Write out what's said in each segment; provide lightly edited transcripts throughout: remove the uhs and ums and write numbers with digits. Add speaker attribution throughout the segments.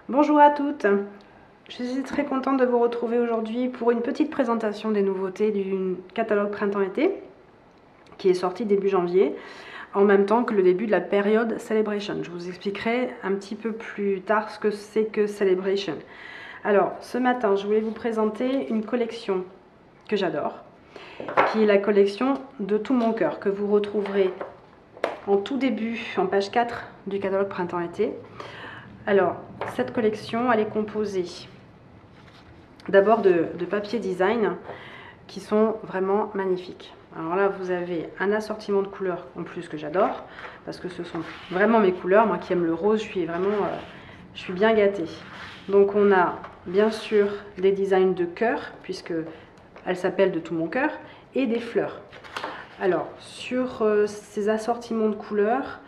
Speaker 1: Bonjour à toutes, je suis très contente de vous retrouver aujourd'hui pour une petite présentation des nouveautés du catalogue printemps-été qui est sorti début janvier, en même temps que le début de la période Celebration. Je vous expliquerai un petit peu plus tard ce que c'est que Celebration. Alors, ce matin, je voulais vous présenter une collection que j'adore, qui est la collection de tout mon cœur, que vous retrouverez en tout début, en page 4 du catalogue printemps-été. Alors, cette collection, elle est composée d'abord de papier design qui sont vraiment magnifiques. Alors là, vous avez un assortiment de couleurs en plus que j'adore, parce que ce sont vraiment mes couleurs. Moi qui aime le rose, je suis bien gâtée. Donc on a bien sûr des designs de cœur, puisque elle s'appelle de tout mon cœur, et des fleurs. Alors, sur ces assortiments de couleurs,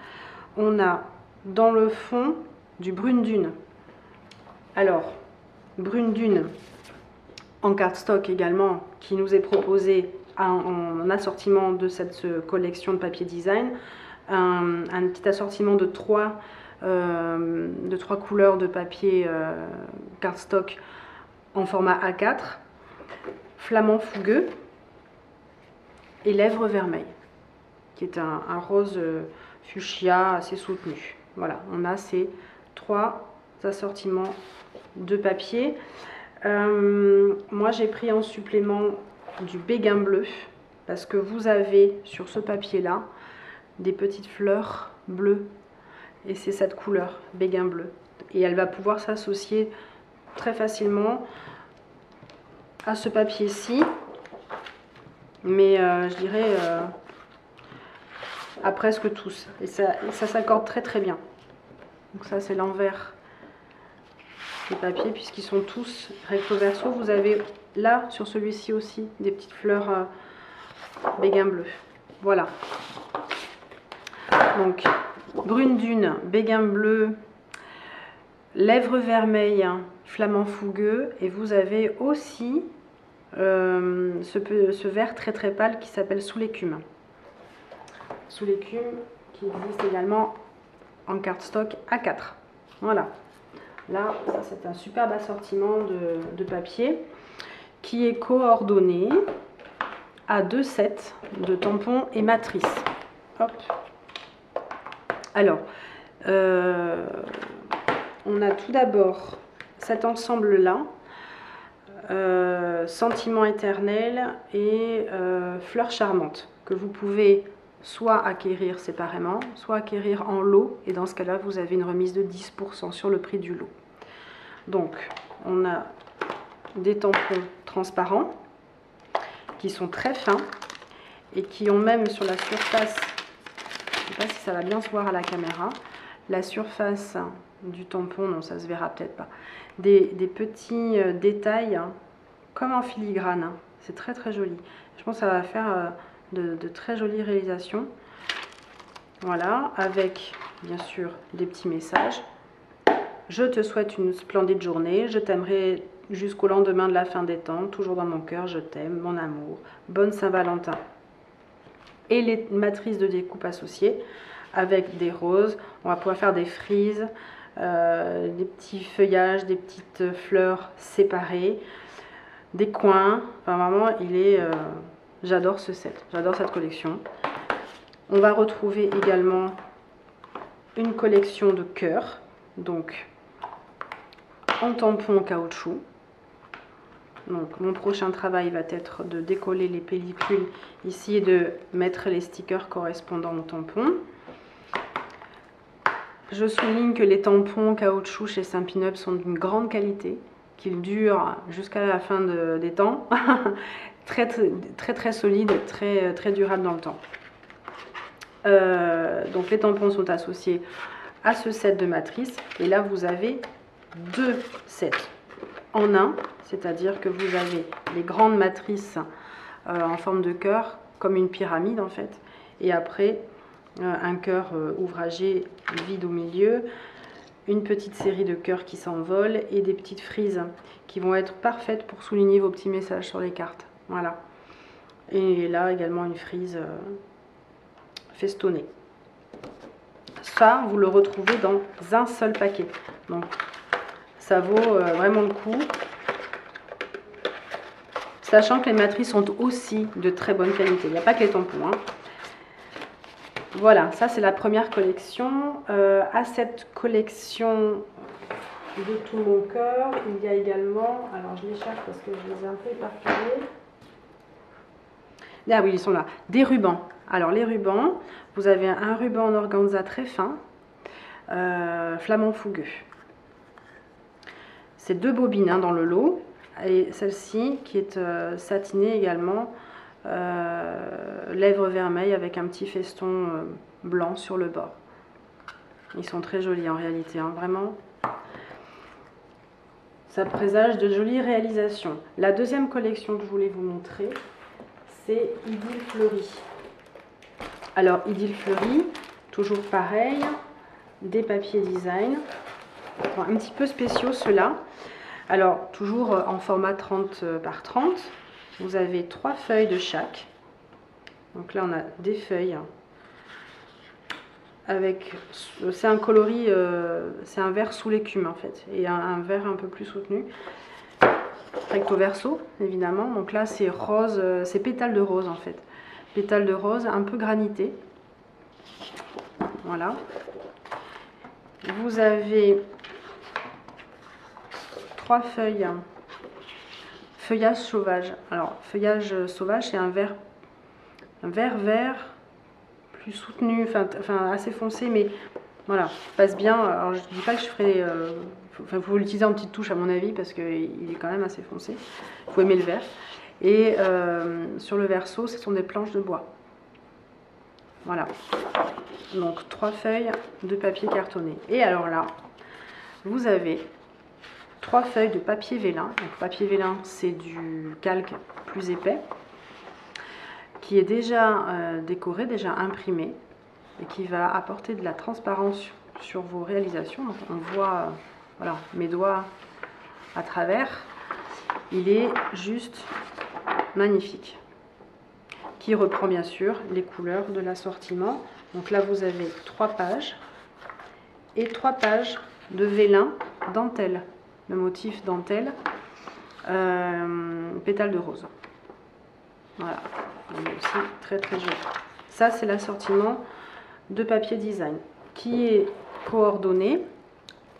Speaker 1: on a dans le fond du brune dune. Alors, brune dune en cardstock également, qui nous est proposé en assortiment de cette collection de papier design. Un petit assortiment de trois couleurs de papier cardstock en format A4, flamand fougueux et lèvres vermeilles, qui est un rose fuchsia assez soutenu. Voilà, on a ces trois assortiments de papier. Moi j'ai pris en supplément du béguin bleu, parce que vous avez sur ce papier là des petites fleurs bleues, et c'est cette couleur béguin bleu, et elle va pouvoir s'associer très facilement à ce papier-ci, mais je dirais à presque tous, et ça s'accorde très très bien. Donc ça c'est l'envers des papiers, puisqu'ils sont tous recto verso. Vous avez là sur celui-ci aussi des petites fleurs béguin bleu. Voilà, donc brune dune, béguin bleu, lèvres vermeilles, flamand fougueux, et vous avez aussi ce vert très très pâle qui s'appelle sous l'écume. Sous l'écume, qui existe également en cardstock A4. Voilà. Là, ça c'est un superbe assortiment de papier qui est coordonné à 2 sets de tampons et matrices. Hop. Alors, on a tout d'abord cet ensemble-là, Sentiment éternel et Fleurs charmantes, que vous pouvez soit acquérir séparément, soit acquérir en lot, et dans ce cas-là, vous avez une remise de 10% sur le prix du lot. Donc, on a des tampons transparents qui sont très fins et qui ont même sur la surface, je ne sais pas si ça va bien se voir à la caméra, la surface du tampon, non ça se verra peut-être pas, des petits détails comme en filigrane. C'est très très joli. Je pense que ça va faire de très jolies réalisations. Voilà, avec bien sûr des petits messages. Je te souhaite une splendide journée, je t'aimerai jusqu'au lendemain de la fin des temps, toujours dans mon cœur, je t'aime, mon amour, bonne Saint-Valentin. Et les matrices de découpe associées avec des roses, on va pouvoir faire des frises, des petits feuillages, des petites fleurs séparées, des coins. Enfin vraiment, j'adore ce set, j'adore cette collection. On va retrouver également une collection de cœurs, donc en tampon caoutchouc. Donc mon prochain travail va être de décoller les pellicules ici et de mettre les stickers correspondants au tampon. Je souligne que les tampons caoutchouc chez Stampin' Up sont d'une grande qualité, qu'ils durent jusqu'à la fin des temps, très solide, très durable dans le temps. Donc les tampons sont associés à ce set de matrices, et là vous avez 2 sets en un, c'est-à-dire que vous avez les grandes matrices en forme de cœur, comme une pyramide en fait, et après un cœur ouvragé vide au milieu, une petite série de cœurs qui s'envolent et des petites frises qui vont être parfaites pour souligner vos petits messages sur les cartes. Voilà. Et là également une frise festonnée. Ça, vous le retrouvez dans un seul paquet. Donc Ça vaut vraiment le coup. Sachant que les matrices sont aussi de très bonne qualité. Il n'y a pas que les tampons. Hein. Voilà, ça c'est la première collection. À cette collection de tout mon cœur, il y a également, alors je les cherche parce que je les ai un peu éparpillés. Ah oui, ils sont là. Des rubans. Alors les rubans, vous avez un ruban en organza très fin, flamant fougueux. C'est 2 bobines hein, dans le lot. Et celle-ci qui est satinée également, lèvres vermeilles avec un petit feston blanc sur le bord. Ils sont très jolis en réalité, hein, vraiment. Ça présage de jolies réalisations. La deuxième collection que je voulais vous montrer, c'est Idylle Fleurie. Alors Idylle Fleurie, toujours pareil, des papiers design, bon, un petit peu spéciaux ceux-là. Alors toujours en format 30 par 30, vous avez 3 feuilles de chaque. Donc là on a des feuilles avec, c'est un coloris, c'est un vert sous l'écume en fait, et un vert un peu plus soutenu. Recto verso évidemment, donc là c'est rose, c'est pétales de rose en fait. Pétales de rose un peu granité. Voilà. Vous avez 3 feuilles. Feuillage sauvage. Alors, feuillage sauvage, c'est un vert vert, plus soutenu, enfin assez foncé, mais voilà, passe bien. Alors, je ne dis pas que je ferai. Enfin, faut l'utiliser en petite touche à mon avis, parce qu'il est quand même assez foncé. Il faut aimer le vert. Et sur le verso, ce sont des planches de bois. Voilà. Donc 3 feuilles de papier cartonné. Et alors là, vous avez 3 feuilles de papier vélin. Donc papier vélin, c'est du calque plus épais, qui est déjà décoré, déjà imprimé, et qui va apporter de la transparence sur vos réalisations. Donc on voit voilà, mes doigts à travers. Il est juste magnifique. Qui reprend bien sûr les couleurs de l'assortiment. Donc là vous avez 3 pages et 3 pages de vélin dentelle, le motif dentelle, pétales de rose. Voilà, il est aussi très très joli. Ça c'est l'assortiment de papier design qui est coordonné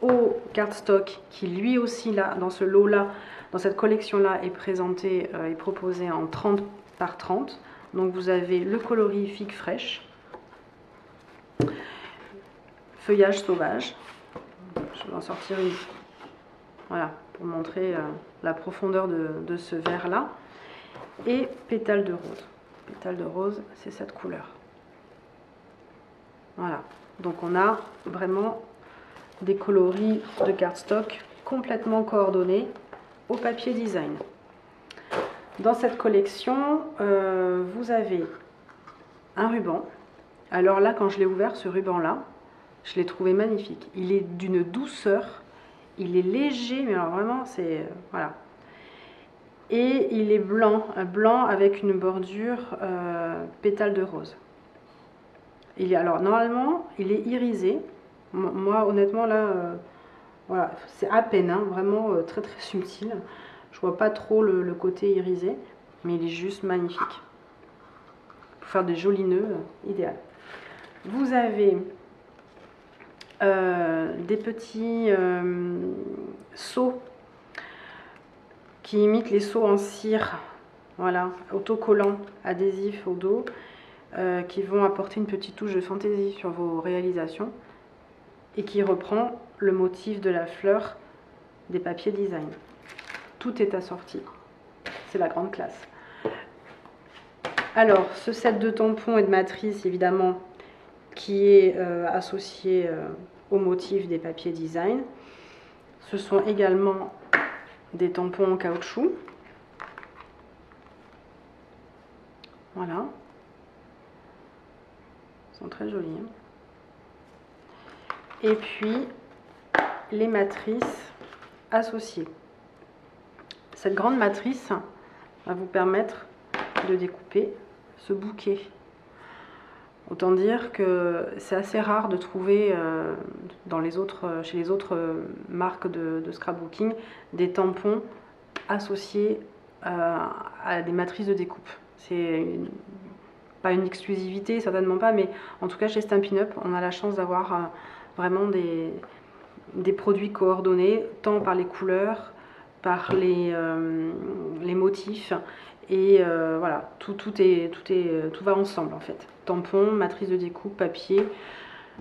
Speaker 1: au cardstock qui lui aussi là dans ce lot là, dans cette collection là est présenté et proposé en 30 par 30. Donc vous avez le coloris figue fraîche, feuillage sauvage. Je vais en sortir une, voilà, pour montrer la profondeur de ce vert là. Et pétales de rose. Pétales de rose, c'est cette couleur. Voilà. Donc on a vraiment des coloris de cardstock complètement coordonnés au papier design. Dans cette collection, vous avez un ruban. Alors là, quand je l'ai ouvert, ce ruban-là, je l'ai trouvé magnifique. Il est d'une douceur, il est léger, mais alors vraiment, c'est... voilà. Et il est blanc, blanc avec une bordure pétales de rose. Alors, normalement, il est irisé. Moi, honnêtement, là, voilà, c'est à peine, hein, vraiment très très subtil. Je vois pas trop le côté irisé, mais il est juste magnifique. Pour faire des jolis nœuds, idéal. Vous avez des petits seaux qui imitent les seaux en cire, voilà, autocollants, adhésifs au dos, qui vont apporter une petite touche de fantaisie sur vos réalisations et qui reprend le motif de la fleur des papiers design. Tout est assorti. C'est la grande classe. Alors, ce set de tampons et de matrices, évidemment, qui est associé au motif des papiers design. Ce sont également des tampons en caoutchouc. Voilà. Ils sont très jolis. Hein. Et puis, les matrices associées. Cette grande matrice va vous permettre de découper ce bouquet. Autant dire que c'est assez rare de trouver chez les autres marques de scrapbooking des tampons associés à des matrices de découpe. C'est pas une exclusivité, certainement pas, mais en tout cas chez Stampin' Up, on a la chance d'avoir vraiment des produits coordonnés, tant par les couleurs, par les motifs, et voilà, tout va ensemble en fait. Tampon, matrice de découpe, papier,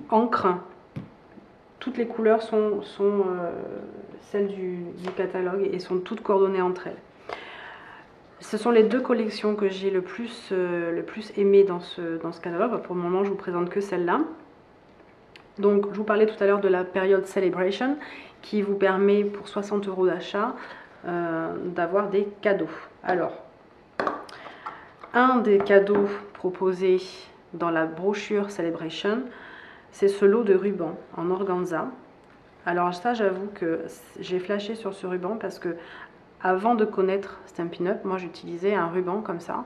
Speaker 1: encre, toutes les couleurs sont celles du catalogue et sont toutes coordonnées entre elles. Ce sont les deux collections que j'ai le plus aimées dans ce catalogue. Pour le moment, je vous présente que celle-là. Donc, je vous parlais tout à l'heure de la période Celebration qui vous permet pour 60 € d'achat d'avoir des cadeaux. Alors, un des cadeaux proposés dans la brochure Celebration, c'est ce lot de rubans en organza. Alors ça, j'avoue que j'ai flashé sur ce ruban parce que avant de connaître Stampin' Up, moi j'utilisais un ruban comme ça,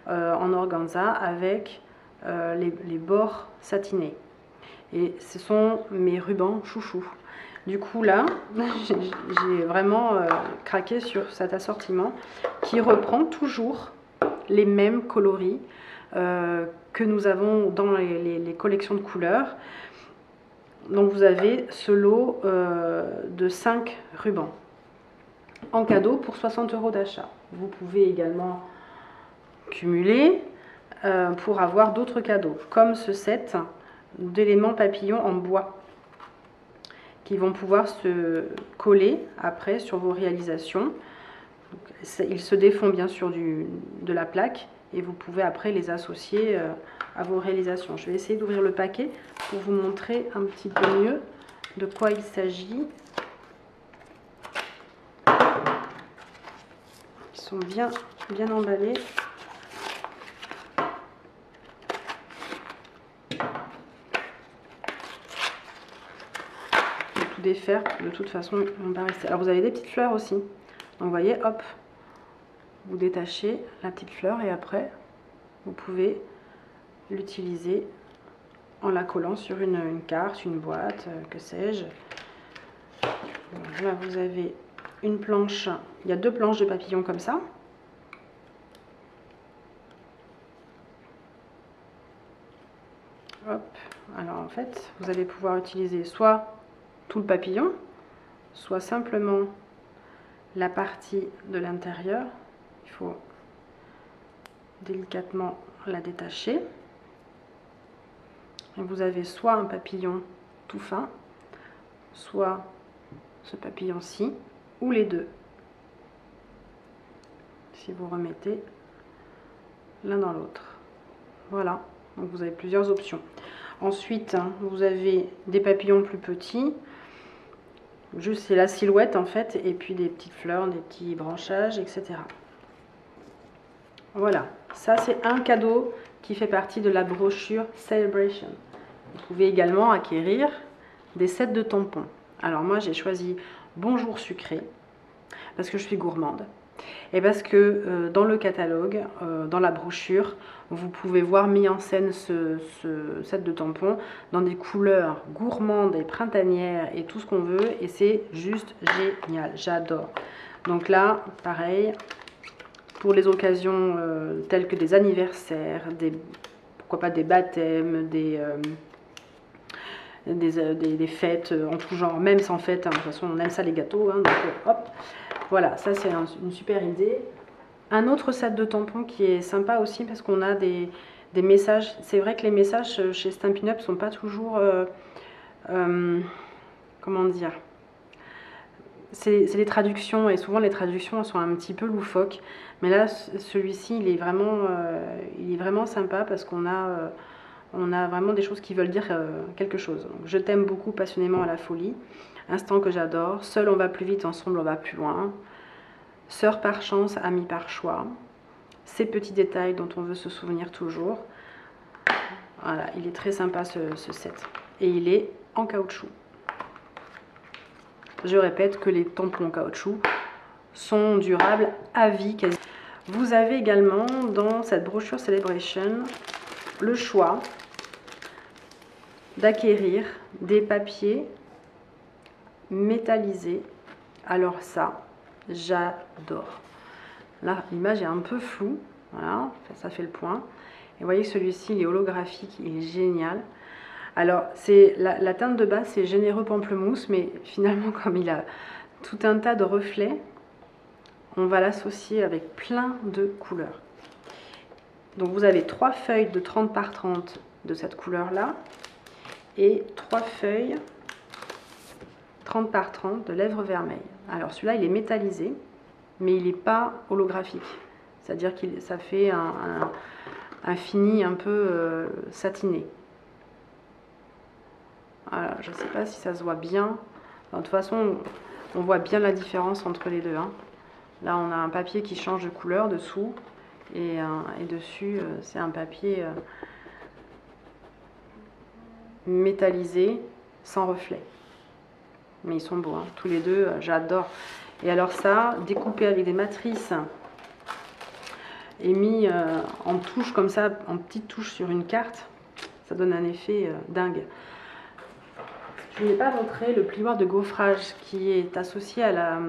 Speaker 1: en organza avec les bords satinés. Et ce sont mes rubans chouchous. Du coup là, j'ai vraiment craqué sur cet assortiment qui reprend toujours les mêmes coloris que nous avons dans les collections de couleurs. Donc vous avez ce lot de 5 rubans en cadeau pour 60 € d'achat. Vous pouvez également cumuler pour avoir d'autres cadeaux, comme ce set d'éléments papillons en bois qui vont pouvoir se coller après sur vos réalisations. Donc, ils se défont bien sûr de la plaque et vous pouvez après les associer à vos réalisations. Je vais essayer d'ouvrir le paquet pour vous montrer un petit peu mieux de quoi il s'agit. Ils sont bien emballés. Tout défaire, de toute façon, ils vont pas rester. Alors vous avez des petites fleurs aussi. Donc vous voyez, hop, vous détachez la petite fleur et après, vous pouvez l'utiliser en la collant sur une carte, une boîte, que sais-je. Là, vous avez une planche. Il y a 2 planches de papillons comme ça. Hop. Alors en fait, vous allez pouvoir utiliser soit tout le papillon, soit simplement la partie de l'intérieur. Il faut délicatement la détacher. Et vous avez soit un papillon tout fin, soit ce papillon-ci, ou les deux. Si vous remettez l'un dans l'autre. Voilà, donc vous avez plusieurs options. Ensuite, vous avez des papillons plus petits. Juste, c'est la silhouette en fait, et puis des petites fleurs, des petits branchages, etc. Voilà, ça c'est un cadeau qui fait partie de la brochure Celebration. Vous pouvez également acquérir des sets de tampons. Alors moi j'ai choisi Bonjour Sucré, parce que je suis gourmande. Et parce que dans le catalogue, dans la brochure, vous pouvez voir mis en scène ce set de tampons dans des couleurs gourmandes et printanières et tout ce qu'on veut. Et c'est juste génial, j'adore. Donc là, pareil, pour les occasions telles que des anniversaires, pourquoi pas des baptêmes, des fêtes en tout genre, même sans fête, hein, de toute façon on aime ça les gâteaux, hein, donc hop, voilà, ça c'est une super idée. Un autre set de tampons qui est sympa aussi parce qu'on a des messages. C'est vrai que les messages chez Stampin' Up sont pas toujours comment dire, c'est les traductions, et souvent les traductions sont un petit peu loufoques, mais là celui-ci il est vraiment sympa parce qu'on a vraiment des choses qui veulent dire quelque chose. Donc, je t'aime beaucoup, passionnément, à la folie. Instant que j'adore. Seul on va plus vite, ensemble on va plus loin. Sœur par chance, amie par choix. Ces petits détails dont on veut se souvenir toujours. Voilà, il est très sympa ce set. Et il est en caoutchouc. Je répète que les tampons en caoutchouc sont durables à vie quasi. Vous avez également dans cette brochure Celebration le choix d'acquérir des papiers métallisés. Alors ça, j'adore. Là, l'image est un peu floue. Voilà, ça fait le point. Et vous voyez que celui-ci, il est holographique, il est génial. Alors, la teinte de base, c'est Généreux Pamplemousse, mais finalement, comme il a tout un tas de reflets, on va l'associer avec plein de couleurs. Donc, vous avez 3 feuilles de 30 par 30 de cette couleur-là et 3 feuilles 30 par 30 de lèvres vermeilles. Alors, celui-là, il est métallisé, mais il n'est pas holographique. C'est-à-dire que ça fait un fini un peu satiné. Voilà, je ne sais pas si ça se voit bien. Enfin, de toute façon, on voit bien la différence entre les deux. Hein. Là, on a un papier qui change de couleur dessous. Et dessus, c'est un papier métallisé, sans reflet. Mais ils sont beaux, hein. Tous les deux, j'adore. Et alors ça, découpé avec des matrices et mis en touche comme ça, en petites touches sur une carte, ça donne un effet dingue. Je n'ai pas montré le plioir de gaufrage qui est associé à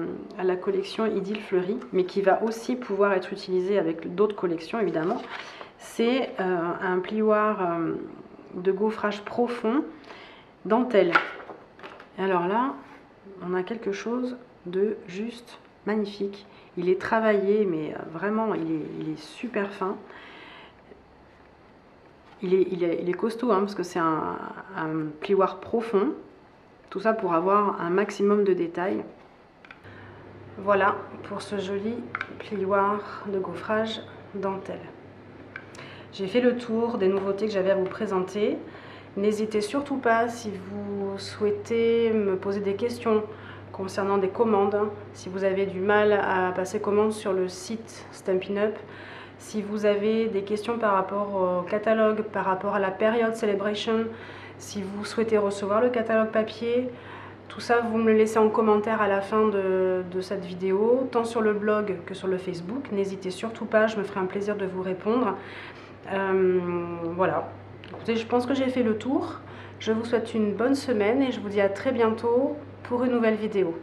Speaker 1: la collection Idylle Fleurie, mais qui va aussi pouvoir être utilisé avec d'autres collections évidemment. C'est un plioir de gaufrage profond dentelle. Et alors là, on a quelque chose de juste magnifique. Il est travaillé, mais vraiment, il est super fin. Il est costaud, hein, parce que c'est un plioir profond. Tout ça pour avoir un maximum de détails. Voilà pour ce joli plioir de gaufrage dentelle. J'ai fait le tour des nouveautés que j'avais à vous présenter. N'hésitez surtout pas si vous souhaitez me poser des questions concernant des commandes, si vous avez du mal à passer commande sur le site Stampin' Up, si vous avez des questions par rapport au catalogue, par rapport à la période Celebration, si vous souhaitez recevoir le catalogue papier, tout ça vous me le laissez en commentaire à la fin de cette vidéo, tant sur le blog que sur le Facebook. N'hésitez surtout pas, je me ferai un plaisir de vous répondre. Voilà, écoutez, je pense que j'ai fait le tour. Je vous souhaite une bonne semaine et je vous dis à très bientôt pour une nouvelle vidéo.